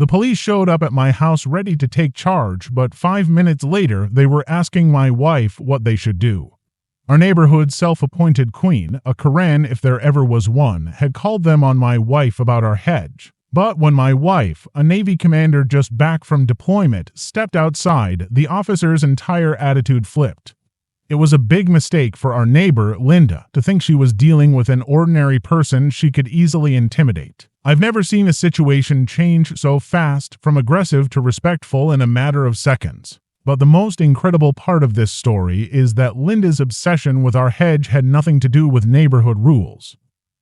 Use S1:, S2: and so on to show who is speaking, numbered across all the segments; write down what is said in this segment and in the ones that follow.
S1: The police showed up at my house ready to take charge, but 5 minutes later they were asking my wife what they should do. Our neighborhood's self-appointed queen, a Karen if there ever was one, had called them on my wife about our hedge. But when my wife, a Navy commander just back from deployment, stepped outside, the officer's entire attitude flipped. It was a big mistake for our neighbor, Linda, to think she was dealing with an ordinary person she could easily intimidate. I've never seen a situation change so fast from aggressive to respectful in a matter of seconds. But the most incredible part of this story is that Linda's obsession with our hedge had nothing to do with neighborhood rules.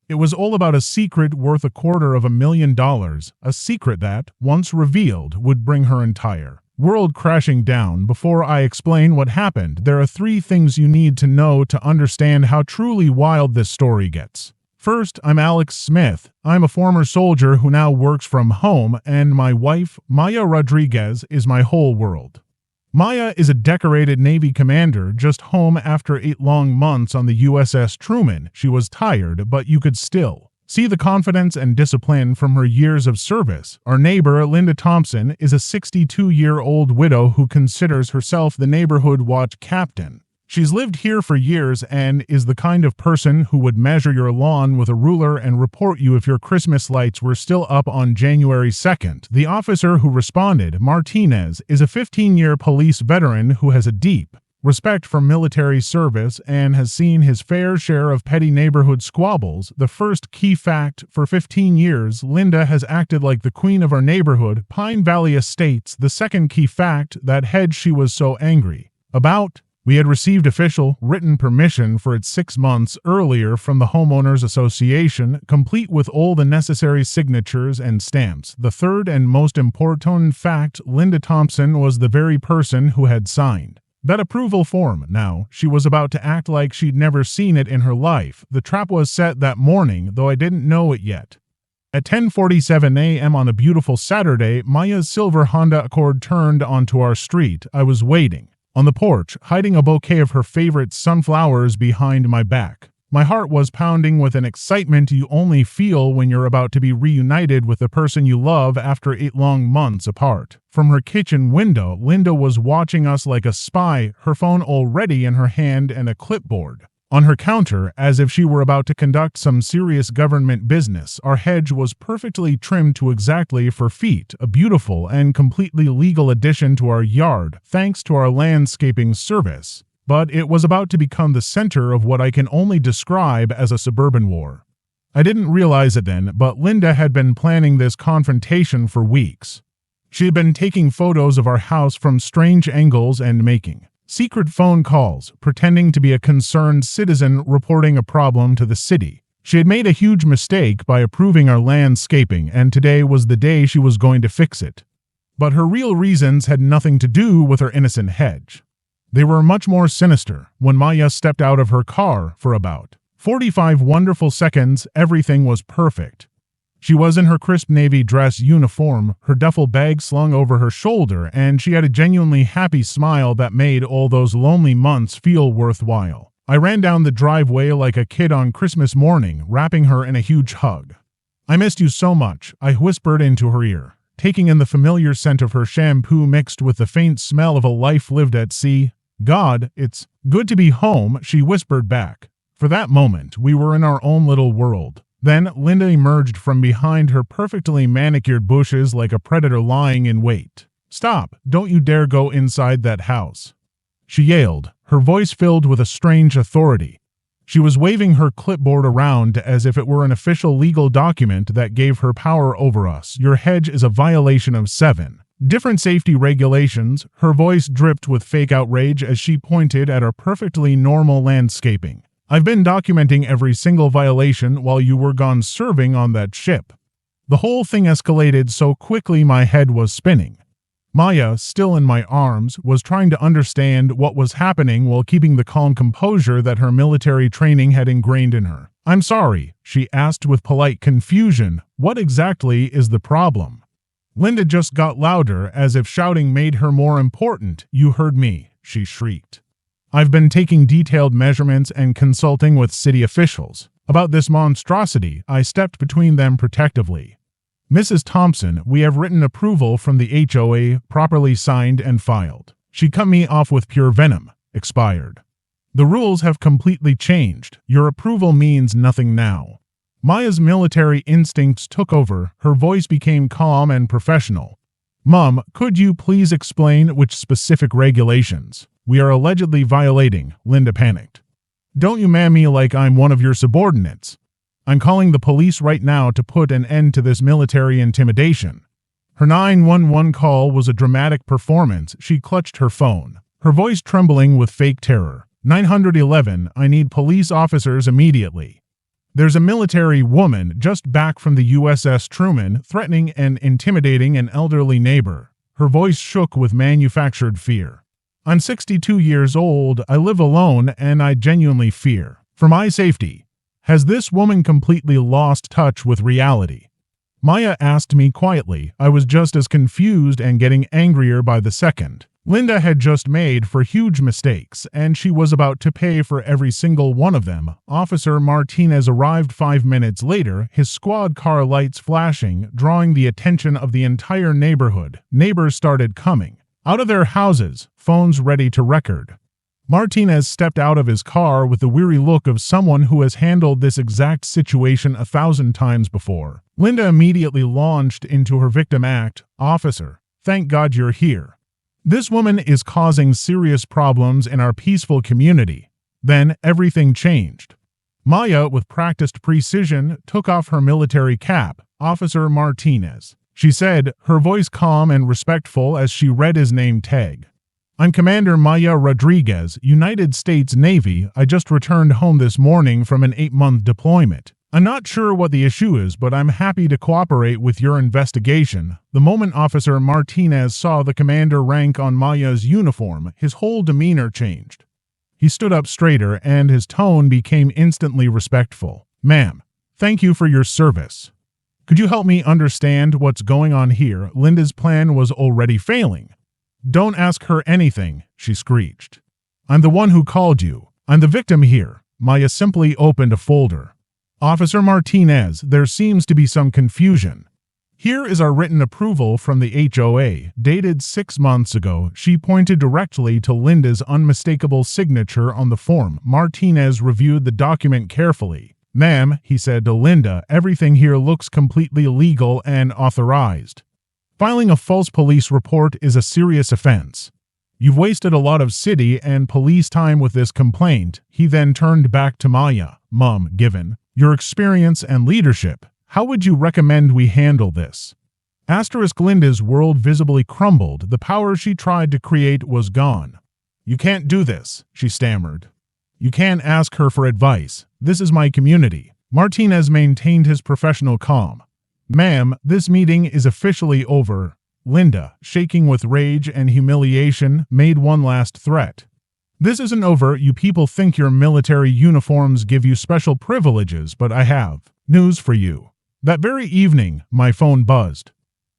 S1: It was all about a secret worth $250,000, a secret that, once revealed, would bring her entire world crashing down. Before I explain what happened, there are 3 things you need to know to understand how truly wild this story gets. First, I'm Alex Smith. I'm a former soldier who now works from home, and my wife, Maya Rodriguez, is my whole world. Maya is a decorated Navy commander just home after 8 long months on the USS Truman. She was tired, but you could still see the confidence and discipline from her years of service. Our neighbor, Linda Thompson, is a 62-year-old widow who considers herself the neighborhood watch captain. She's lived here for years and is the kind of person who would measure your lawn with a ruler and report you if your Christmas lights were still up on January 2nd. The officer who responded, Martinez, is a 15-year police veteran who has a deep respect for military service and has seen his fair share of petty neighborhood squabbles. The first key fact: for 15 years, Linda has acted like the queen of our neighborhood, Pine Valley Estates. The second key fact: that hedge she was so angry about. We had received official, written permission for it 6 months earlier from the Homeowners Association, complete with all the necessary signatures and stamps. The third and most important fact: Linda Thompson was the very person who had signed that approval form. Now, she was about to act like she'd never seen it in her life. The trap was set that morning, though I didn't know it yet. At 10:47 a.m. on a beautiful Saturday, Maya's silver Honda Accord turned onto our street. I was waiting on the porch, hiding a bouquet of her favorite sunflowers behind my back. My heart was pounding with an excitement you only feel when you're about to be reunited with the person you love after 8 long months apart. From her kitchen window, Linda was watching us like a spy, her phone already in her hand and a clipboard on her counter, as if she were about to conduct some serious government business. Our hedge was perfectly trimmed to exactly 4 feet, a beautiful and completely legal addition to our yard, thanks to our landscaping service. But it was about to become the center of what I can only describe as a suburban war. I didn't realize it then, but Linda had been planning this confrontation for weeks. She had been taking photos of our house from strange angles and making secret phone calls, pretending to be a concerned citizen reporting a problem to the city. She had made a huge mistake by approving our landscaping, and today was the day she was going to fix it. But her real reasons had nothing to do with her innocent hedge. They were much more sinister. When Maya stepped out of her car for about 45 wonderful seconds, everything was perfect. She was in her crisp navy dress uniform, her duffel bag slung over her shoulder, and she had a genuinely happy smile that made all those lonely months feel worthwhile. I ran down the driveway like a kid on Christmas morning, wrapping her in a huge hug. "I missed you so much," I whispered into her ear, taking in the familiar scent of her shampoo mixed with the faint smell of a life lived at sea. "God, it's good to be home," she whispered back. For that moment, we were in our own little world. Then Linda emerged from behind her perfectly manicured bushes like a predator lying in wait. "Stop! Don't you dare go inside that house," she yelled, her voice filled with a strange authority. She was waving her clipboard around as if it were an official legal document that gave her power over us. "Your hedge is a violation of 7 different safety regulations." Her voice dripped with fake outrage as she pointed at our perfectly normal landscaping. "I've been documenting every single violation while you were gone serving on that ship." The whole thing escalated so quickly my head was spinning. Maya, still in my arms, was trying to understand what was happening while keeping the calm composure that her military training had ingrained in her. "I'm sorry," she asked with polite confusion. "What exactly is the problem?" Linda just got louder, as if shouting made her more important. "You heard me," she shrieked. "I've been taking detailed measurements and consulting with city officials about this monstrosity." I stepped between them protectively. Mrs. Thompson, we have written approval from the HOA, properly signed and filed. She cut me off with pure venom. Expired. The rules have completely changed. Your approval means nothing now. Maya's military instincts took over. Her voice became calm and professional. Mom, could you please explain which specific regulations we are allegedly violating? Linda panicked. Don't you man me like I'm one of your subordinates. I'm calling the police right now to put an end to this military intimidation. Her 911 call was a dramatic performance. She clutched her phone, her voice trembling with fake terror. 911, I need police officers immediately. There's a military woman just back from the USS Truman threatening and intimidating an elderly neighbor. Her voice shook with manufactured fear. I'm 62 years old, I live alone, and I genuinely fear for my safety. Has this woman completely lost touch with reality? Maya asked me quietly. I was just as confused and getting angrier by the second. Linda had just made four huge mistakes, and she was about to pay for every single one of them. Officer Martinez arrived 5 minutes later, his squad car lights flashing, drawing the attention of the entire neighborhood. Neighbors started coming out of their houses, phones ready to record. Martinez stepped out of his car with the weary look of someone who has handled this exact situation 1,000 times before. Linda immediately launched into her victim act. Officer, thank God you're here. This woman is causing serious problems in our peaceful community. Then everything changed. Maya, with practiced precision, took off her military cap. Officer Martinez, she said, her voice calm and respectful as she read his name tag. I'm Commander Maya Rodriguez, United States Navy. I just returned home this morning from an 8-month deployment. I'm not sure what the issue is, but I'm happy to cooperate with your investigation. The moment Officer Martinez saw the commander rank on Maya's uniform, his whole demeanor changed. He stood up straighter and his tone became instantly respectful. Ma'am, thank you for your service. Could you help me understand what's going on here? Linda's plan was already failing. Don't ask her anything, she screeched. I'm the one who called you. I'm the victim here. Maya simply opened a folder. Officer Martinez, there seems to be some confusion. Here is our written approval from the HOA, dated 6 months ago. She pointed directly to Linda's unmistakable signature on the form. Martinez reviewed the document carefully. Ma'am, he said to Linda, everything here looks completely legal and authorized. Filing a false police report is a serious offense. You've wasted a lot of city and police time with this complaint. He then turned back to Maya. Mom, given your experience and leadership, how would you recommend we handle this? Linda's world visibly crumbled. The power she tried to create was gone. You can't do this, she stammered. You can't ask her for advice. This is my community. Martinez maintained his professional calm. Ma'am, this meeting is officially over. Linda, shaking with rage and humiliation, made one last threat. This isn't over. You people think your military uniforms give you special privileges, but I have news for you. That very evening, my phone buzzed.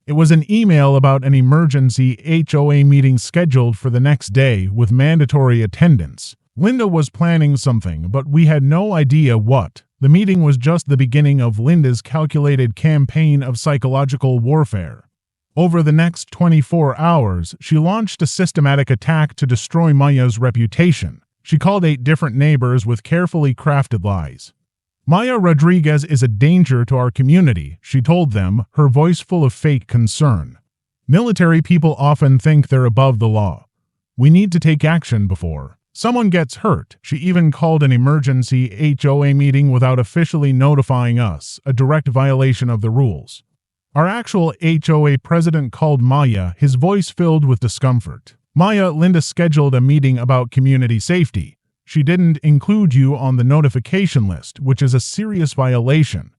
S1: It was an email about an emergency HOA meeting scheduled for the next day with mandatory attendance. Linda was planning something, but we had no idea what. The meeting was just the beginning of Linda's calculated campaign of psychological warfare. Over the next 24 hours, she launched a systematic attack to destroy Maya's reputation. She called 8 different neighbors with carefully crafted lies. Maya Rodriguez is a danger to our community, she told them, her voice full of fake concern. Military people often think they're above the law. We need to take action before someone gets hurt. She even called an emergency HOA meeting without officially notifying us, a direct violation of the rules. Our actual HOA president called Maya, his voice filled with discomfort. Maya, Linda scheduled a meeting about community safety. She didn't include you on the notification list, which is a serious violation.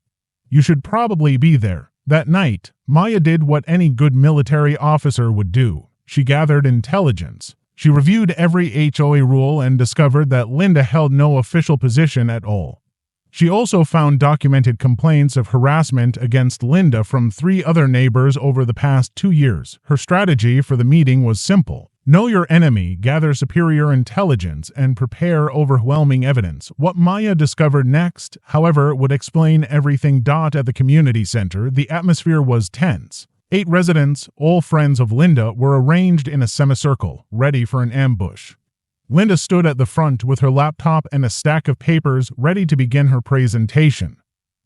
S1: You should probably be there. That night, Maya did what any good military officer would do. She gathered intelligence. She reviewed every HOA rule and discovered that Linda held no official position at all. She also found documented complaints of harassment against Linda from 3 other neighbors over the past 2 years. Her strategy for the meeting was simple. Know your enemy, gather superior intelligence, and prepare overwhelming evidence. What Maya discovered next, however, would explain everything. At the community center, the atmosphere was tense. 8 residents, all friends of Linda, were arranged in a semicircle, ready for an ambush. Linda stood at the front with her laptop and a stack of papers, ready to begin her presentation.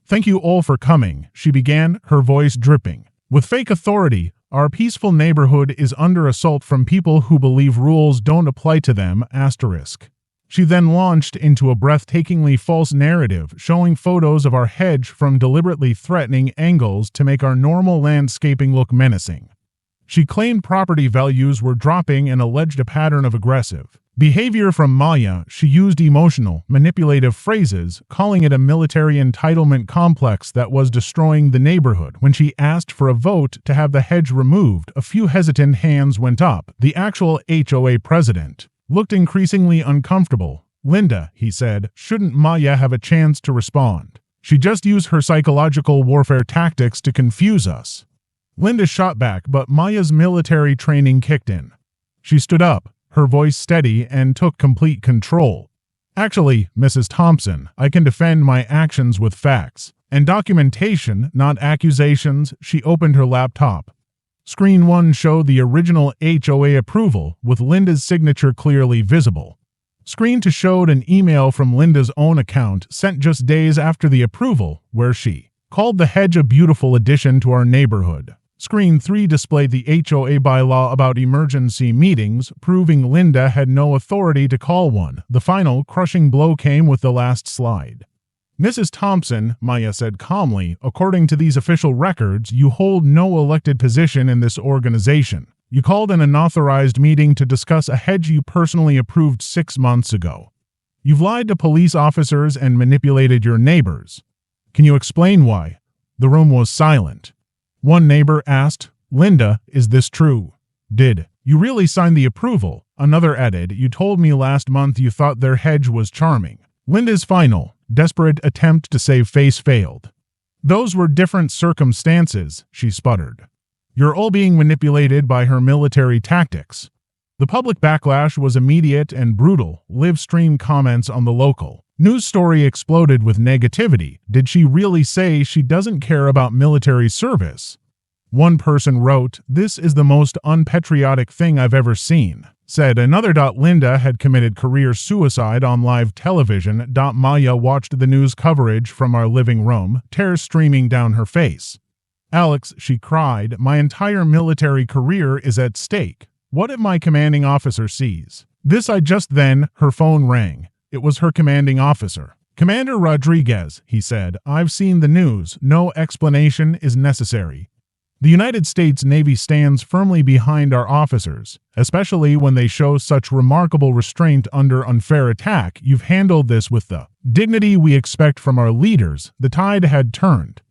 S1: "Thank you all for coming," she began, her voice dripping. "With fake authority, our peaceful neighborhood is under assault from people who believe rules don't apply to them, asterisk." She then launched into a breathtakingly false narrative, showing photos of our hedge from deliberately threatening angles to make our normal landscaping look menacing. She claimed property values were dropping and alleged a pattern of aggressive behavior from Maya. She used emotional, manipulative phrases, calling it a military entitlement complex that was destroying the neighborhood. When she asked for a vote to have the hedge removed, a few hesitant hands went up. The actual HOA president looked increasingly uncomfortable. "Linda," he said, "shouldn't Maya have a chance to respond? She just used her psychological warfare tactics to confuse us." Linda shot back, but Maya's military training kicked in. She stood up, her voice steady, and took complete control. "Actually, Mrs. Thompson, I can defend my actions with facts and documentation, not accusations." She opened her laptop. Screen 1 showed the original HOA approval, with Linda's signature clearly visible. Screen 2 showed an email from Linda's own account sent just days after the approval, where she called the hedge a beautiful addition to our neighborhood. Screen 3 displayed the HOA bylaw about emergency meetings, proving Linda had no authority to call one. The final, crushing blow came with the last slide. "Mrs. Thompson," Maya said calmly, "according to these official records, you hold no elected position in this organization. You called an unauthorized meeting to discuss a hedge you personally approved 6 months ago. You've lied to police officers and manipulated your neighbors. Can you explain why?" The room was silent. One neighbor asked, "Linda, is this true? Did you really sign the approval?" Another added, "You told me last month you thought their hedge was charming." Linda's final, desperate attempt to save face failed. "Those were different circumstances," she sputtered. "You're all being manipulated by her military tactics." The public backlash was immediate and brutal. Live stream comments on the local news story exploded with negativity. Did she really say she doesn't care about military service? One person wrote, "This is the most unpatriotic thing I've ever seen." Said another, "Linda had committed career suicide on live television." Maya watched the news coverage from our living room, tears streaming down her face. "Alex," she cried, "my entire military career is at stake. What if my commanding officer sees this?" Then her phone rang. It was her commanding officer. "Commander Rodriguez," he said, "I've seen the news. No explanation is necessary. The United States Navy stands firmly behind our officers, especially when they show such remarkable restraint under unfair attack. You've handled this with the dignity we expect from our leaders." The tide had turned.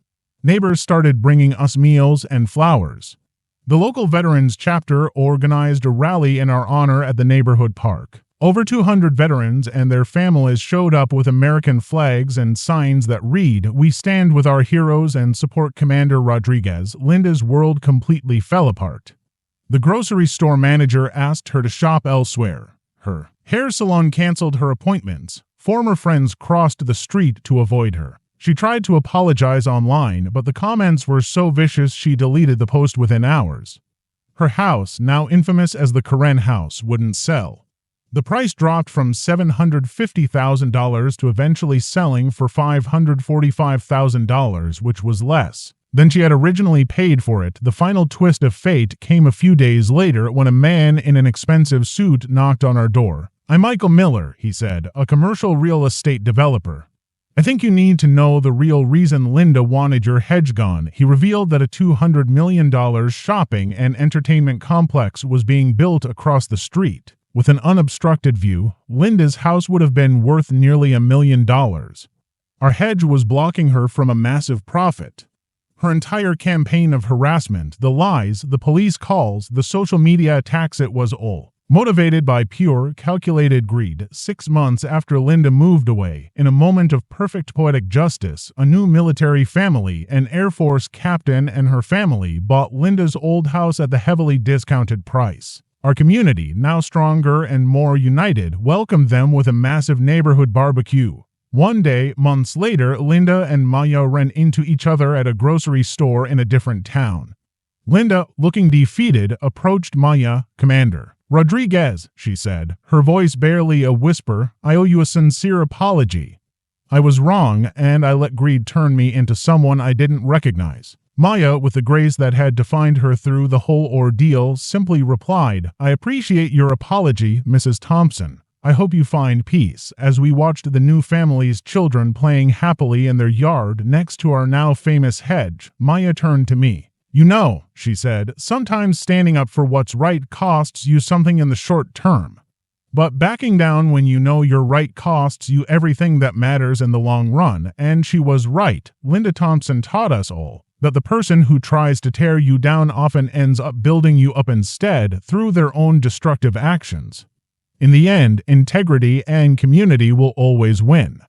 S1: Neighbors started bringing us meals and flowers. The local veterans chapter organized a rally in our honor at the neighborhood park. Over 200 veterans and their families showed up with American flags and signs that read, "We stand with our heroes and support Commander Rodriguez." Linda's world completely fell apart. The grocery store manager asked her to shop elsewhere. Her hair salon canceled her appointments. Former friends crossed the street to avoid her. She tried to apologize online, but the comments were so vicious she deleted the post within hours. Her house, now infamous as the Karen house, wouldn't sell. The price dropped from $750,000 to eventually selling for $545,000, which was less than she had originally paid for it. The final twist of fate came a few days later when a man in an expensive suit knocked on our door. "I'm Michael Miller," he said, "a commercial real estate developer. I think you need to know the real reason Linda wanted your hedge gone." He revealed that a $200 million shopping and entertainment complex was being built across the street. With an unobstructed view, Linda's house would have been worth nearly $1 million. Our hedge was blocking her from a massive profit. Her entire campaign of harassment, the lies, the police calls, the social media attacks, it was all motivated by pure, calculated greed. 6 months after Linda moved away, in a moment of perfect poetic justice, a new military family, an Air Force captain and her family, bought Linda's old house at the heavily discounted price. Our community, now stronger and more united, welcomed them with a massive neighborhood barbecue. One day, months later, Linda and Maya ran into each other at a grocery store in a different town. Linda, looking defeated, approached Maya. "Commander Rodriguez," she said, her voice barely a whisper, "I owe you a sincere apology. I was wrong, and I let greed turn me into someone I didn't recognize." Maya, with the grace that had defined her through the whole ordeal, simply replied, "I appreciate your apology, Mrs. Thompson. I hope you find peace." As we watched the new family's children playing happily in their yard next to our now famous hedge, Maya turned to me. "You know," she said, "sometimes standing up for what's right costs you something in the short term. But backing down when you know you're right costs you everything that matters in the long run." And she was right. Linda Thompson taught us all that the person who tries to tear you down often ends up building you up instead through their own destructive actions. In the end, integrity and community will always win.